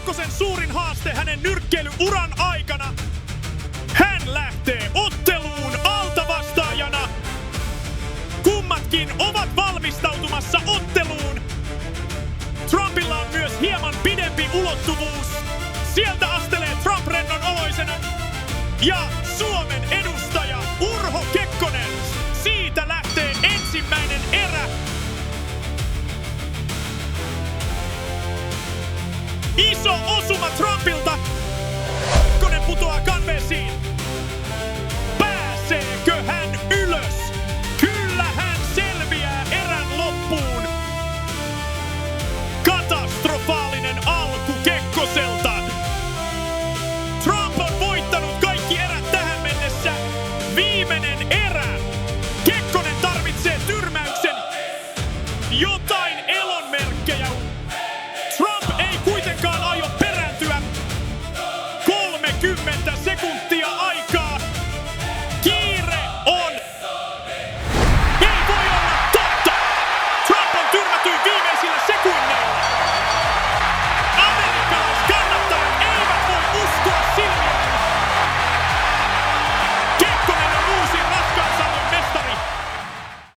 Kekkosen suurin haaste hänen nyrkkeilyuran aikana. Hän lähtee otteluun altavastaajana. Kummatkin ovat valmistautumassa otteluun. Trumpilla on myös hieman pidempi ulottuvuus. Sieltä astelee Trump rennon oloisena. Ja Suomen edustaja Urho Kekkonen. Siitä lähtee ensimmäinen erä. Iso osuma Trumpilta. Kekkonen putoaa kanveesiin.